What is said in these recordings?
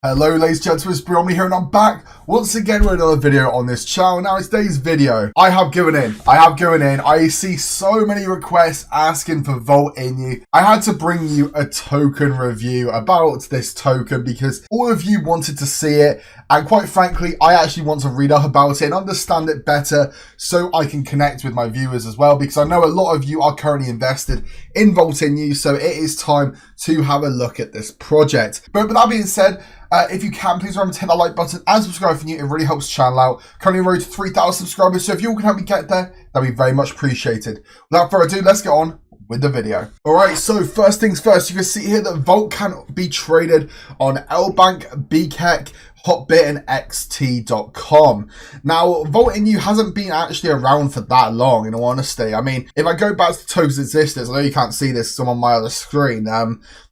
Hello ladies and gentlemen, it's Bromley here and I'm back once again with another video on this channel. Now in today's video, I have given in. I see so many requests asking for Volt Inu. I had to bring you a token review about this token because all of you wanted to see it, and quite frankly, I actually want to read up about it and understand it better so I can connect with my viewers as well, because I know a lot of you are currently invested in Volt Inu, so it is time to have a look at this project. But with that being said, if you can, please remember to hit that like button and subscribe if you're new. It really helps the channel out. Currently on the road to 3,000 subscribers, so if you all can help me get there, that'd be very much appreciated. Without further ado, let's get on with the video. Alright, so first things first, you can see here that Volt can be traded on LBank, BKEC, Hotbit and XT.com. Now, Volt Inu hasn't been actually around for that long, in all honesty. I mean, if I go back to the token's existence, I know you can't see this, I'm on my other screen,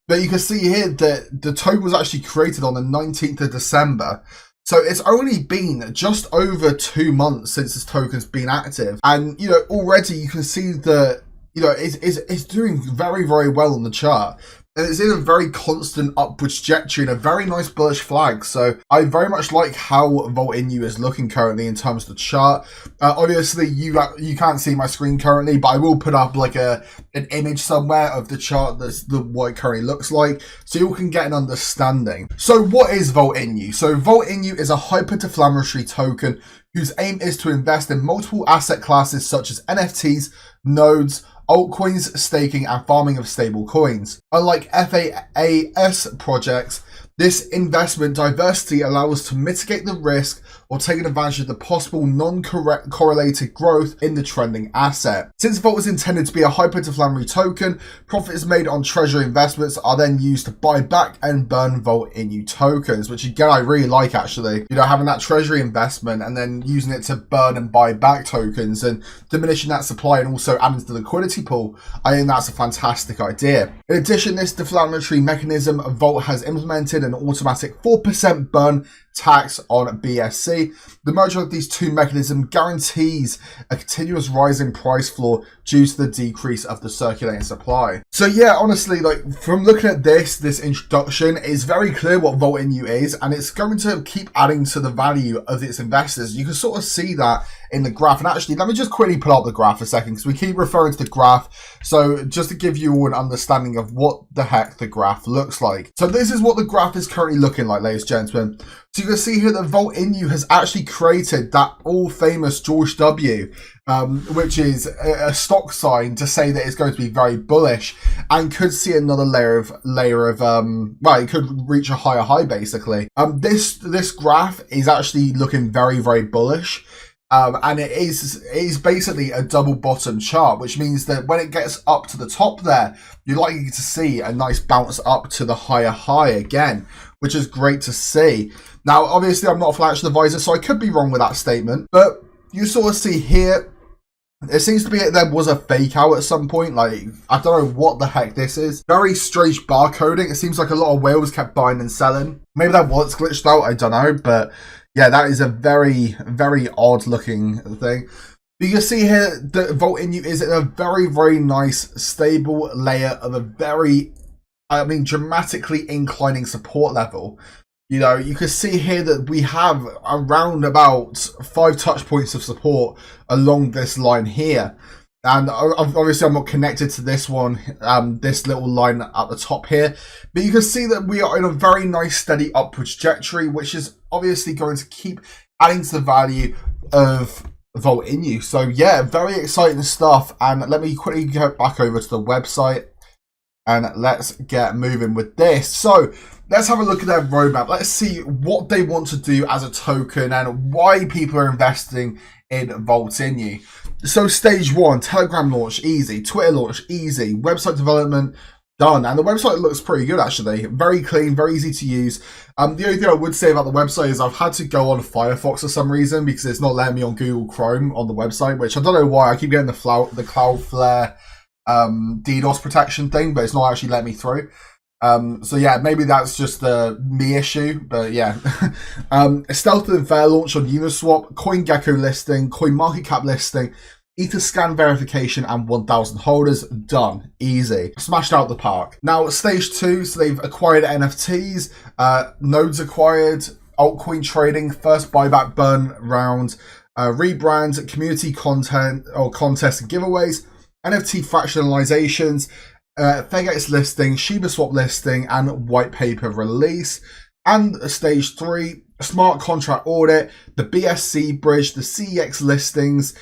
but you can see here that the token was actually created on the 19th of December. So it's only been just over 2 months since this token's been active. And, you know, already you can see that, you know, it's doing very, very well on the chart. And it's in a very constant upward trajectory and a very nice bullish flag. So I very much like how Volt Inu is looking currently in terms of the chart. Obviously, you can't see my screen currently, but I will put up like an image somewhere of the chart that's what it currently looks like, so you can get an understanding. So what is Volt Inu? So Volt Inu is a hyperdeflammatory token whose aim is to invest in multiple asset classes such as NFTs, nodes, altcoins, staking, and farming of stable coins. Unlike FAAS projects, this investment diversity allows us to mitigate the risk or take advantage of the possible non-correlated growth in the trending asset. Since Volt is intended to be a hyperdeflammatory token, profits made on treasury investments are then used to buy back and burn Volt Inu tokens, which again I really like actually. You know, having that treasury investment and then using it to burn and buy back tokens and diminishing that supply and also adding to the liquidity pool, I think that's a fantastic idea. In addition, this deflammatory mechanism, Volt has implemented an automatic 4% burn tax on BSC. The merger of these two mechanisms guarantees a continuous rising price floor due to the decrease of the circulating supply. So yeah, honestly, like from looking at this introduction, it's very clear what Volt Inu is, and it's going to keep adding to the value of its investors. You can sort of see that in the graph. And actually, let me just quickly pull up the graph a second, because we keep referring to the graph. So just to give you all an understanding of what the heck the graph looks like. So this is what the graph is currently looking like, ladies and gentlemen. So you can see here that Volt Inu has actually created that all famous George W, which is a stock sign to say that it's going to be very bullish and could see another layer of well, it could reach a higher high basically. This graph is actually looking very, very bullish. And it is basically a double bottom chart, which means that when it gets up to the top there, you're likely to see a nice bounce up to the higher high again, which is great to see. Now, obviously, I'm not a financial advisor, so I could be wrong with that statement, but you sort of see here, it seems to be there was a fake out at some point. Like, I don't know what the heck this is. Very strange barcoding. It seems like a lot of whales kept buying and selling. Maybe that was glitched out, I don't know, but yeah, that is a very, very odd looking thing. But you can see here that Volt Inu is in a very, very nice, stable layer of a very, I mean, dramatically inclining support level. You know, you can see here that we have around about 5 touch points of support along this line here. And obviously I'm not connected to this one, this little line at the top here. But you can see that we are in a very nice steady upward trajectory, which is obviously going to keep adding to the value of Volt Inu. So yeah, very exciting stuff. And let me quickly go back over to the website and let's get moving with this. So let's have a look at their roadmap. Let's see what they want to do as a token and why people are investing in Volt Inu. So stage 1, Telegram launch, easy. Twitter launch, easy. Website development, done. And the website looks pretty good actually. Very clean, very easy to use. The only thing I would say about the website is I've had to go on Firefox for some reason because it's not letting me on Google Chrome on the website, which I don't know why. I keep getting the Cloudflare DDoS protection thing, but it's not actually letting me through. So yeah, maybe that's just the me issue, but yeah. Stealth and Fair launch on Uniswap, CoinGecko listing, CoinMarketCap listing, Etherscan verification and 1,000 holders, done, easy, smashed out the park. Now stage 2, so they've acquired NFTs, nodes acquired, altcoin trading, first buyback burn round, rebrand, community content or contest and giveaways, NFT fractionalizations, FEGX listing, Shiba Swap listing, and white paper release. And stage 3, smart contract audit, the BSC bridge, the CEX listings,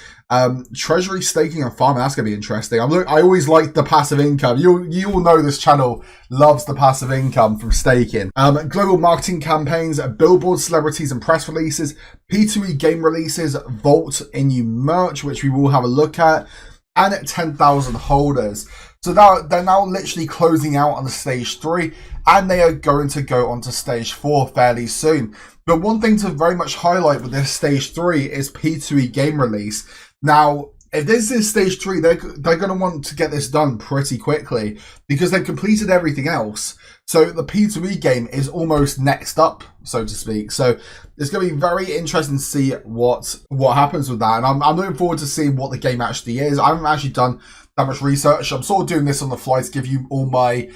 treasury staking and farming. That's going to be interesting. I always like the passive income. You all know this channel loves the passive income from staking. Global marketing campaigns, billboard celebrities and press releases, P2E game releases, Vault in-you merch, which we will have a look at, and 10,000 holders. So now they're now literally closing out on the stage 3, and they are going to go on to stage 4 fairly soon. But one thing to very much highlight with this stage 3 is P2E game release. Now, if this is stage 3, they're going to want to get this done pretty quickly because they've completed everything else. So the P2E game is almost next up, so to speak. So it's going to be very interesting to see what happens with that. And I'm looking forward to seeing what the game actually is. I haven't actually done that much research. I'm sort of doing this on the fly to give you all my,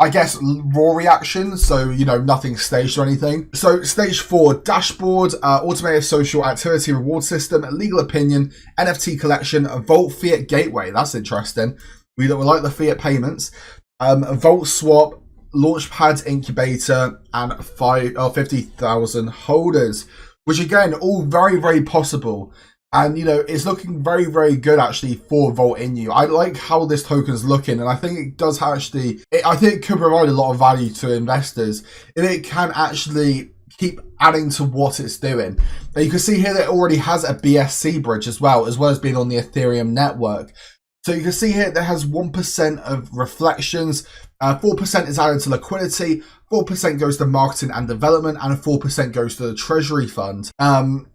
I guess, raw reactions, so, you know, nothing staged or anything. So, stage 4, dashboard, automated social activity reward system, legal opinion, NFT collection, Vault Fiat Gateway. That's interesting. We like the fiat payments. Vault Swap, Launchpad Incubator, and 50,000 holders, which again, all very, very possible. And, you know, it's looking very, very good, actually, for Vault in-you. I like how this token's looking, and I think it does actually... I think it could provide a lot of value to investors if it can actually keep adding to what it's doing. Now, you can see here that it already has a BSC bridge as well as being on the Ethereum network. So you can see here that it has 1% of reflections, 4% is added to liquidity, 4% goes to marketing and development, and 4% goes to the treasury fund. And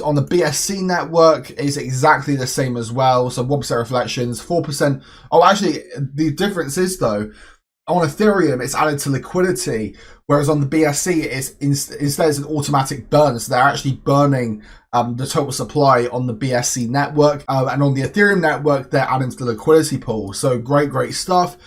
on the BSC network, it's exactly the same as well. So 1% reflections, 4%. Oh, actually, the difference is, though, on Ethereum, it's added to liquidity, whereas on the BSC, instead it's an automatic burn. So they're actually burning the total supply on the BSC network. And on the Ethereum network, they're adding to the liquidity pool. So great stuff.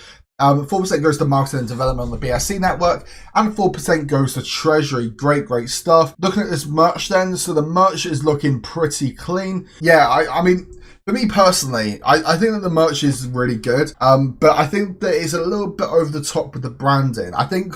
4% goes to marketing and development on the BSC network, and 4% goes to treasury. Great stuff. Looking at this merch then, so the merch is looking pretty clean. Yeah, I mean, for me personally, I think that the merch is really good, but I think that it's a little bit over the top with the branding. I think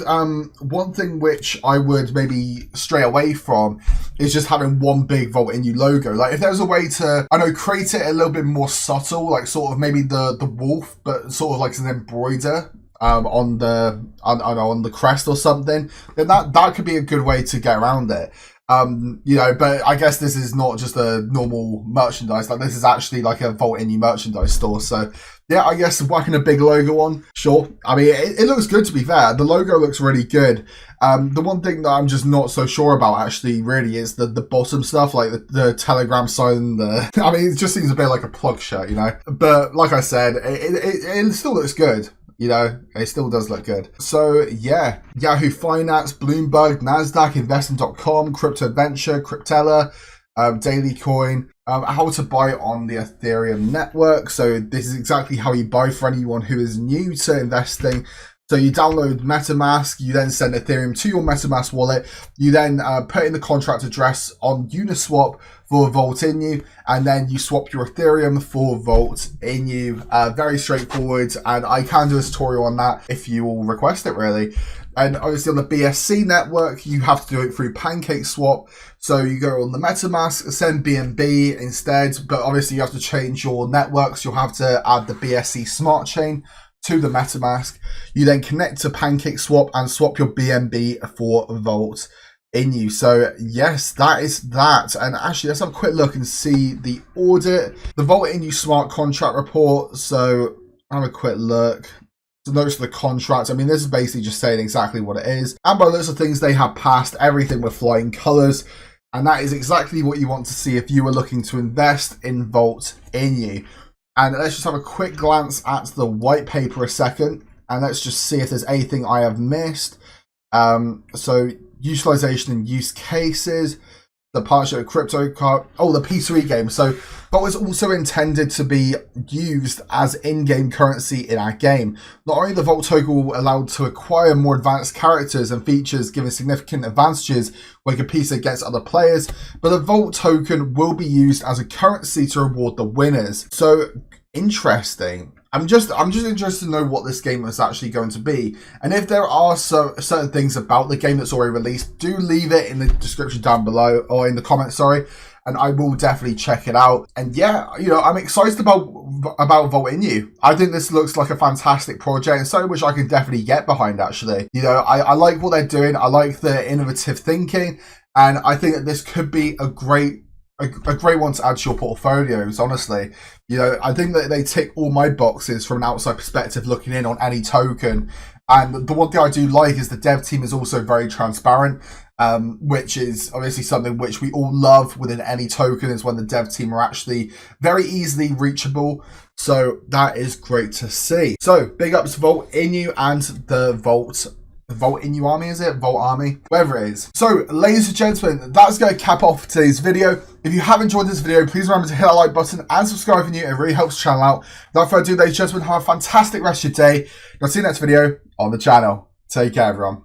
one thing which I would maybe stray away from is just having one big Vault in-you logo. Like, if there's a way to, I know, create it a little bit more subtle, like sort of maybe the wolf, but sort of like an embroider on the crest or something, then that could be a good way to get around it. You know, but I guess this is not just a normal merchandise. Like, this is actually like a Vault in-you merchandise store. So yeah, I guess whacking a big logo on, sure. I mean, it looks good, to be fair. The logo looks really good. The one thing that I'm just not so sure about actually really is the bottom stuff, like the Telegram sign. I mean, it just seems a bit like a plug shirt, you know. But like I said, it still looks good. You know, it still does look good. So yeah, Yahoo Finance, Bloomberg, Nasdaq, Investing.com, Crypto Adventure, Cryptella, Daily Coin, how to buy on the Ethereum network. So this is exactly how you buy for anyone who is new to investing. So you download MetaMask, you then send Ethereum to your MetaMask wallet, you then put in the contract address on Uniswap for Vault in-you, and then you swap your Ethereum for Vault in-you. Very straightforward, and I can do a tutorial on that if you will request it, really. And obviously on the BSC network, you have to do it through PancakeSwap. So you go on the MetaMask, send BNB instead, but obviously you have to change your networks. You'll have to add the BSC smart chain to the MetaMask. You then connect to PancakeSwap and swap your BNB for Vault in-you. So yes, that is that. And actually, let's have a quick look and see the audit, the Vault in-you smart contract report. So have a quick look. So notice the contract. I mean, this is basically just saying exactly what it is. And by lots of things, they have passed everything with flying colors. And that is exactly what you want to see if you were looking to invest in Vault in-you. And let's just have a quick glance at the white paper a second. And let's just see if there's anything I have missed. So utilization and use cases. the partnership with crypto the P3 game. So Vault is also intended to be used as in-game currency in our game. Not only the Vault token will allow to acquire more advanced characters and features, giving significant advantages when competing against other players, but the Vault token will be used as a currency to reward the winners. So interesting. I'm just interested to know what this game is actually going to be, and if there are certain things about the game that's already released, do leave it in the description down below, or in the comments, sorry, and I will definitely check it out. And yeah, you know, I'm excited about Vault in You. I think this looks like a fantastic project, and something which I can definitely get behind, actually. You know, I like what they're doing. I like the innovative thinking, and I think that this could be a great one to add to your portfolios, honestly. You know, I think that they tick all my boxes from an outside perspective looking in on any token. And the one thing I do like is the dev team is also very transparent, which is obviously something which we all love within any token, is when the dev team are actually very easily reachable. So that is great to see. So big ups to Vault in You and the Vault in You army, is it? Vault army? Whatever it is. So, ladies and gentlemen, that's going to cap off today's video. If you have enjoyed this video, please remember to hit that like button and subscribe if you're new. It really helps the channel out. Without further ado, ladies and gentlemen, have a fantastic rest of your day. I'll see you next video on the channel. Take care, everyone.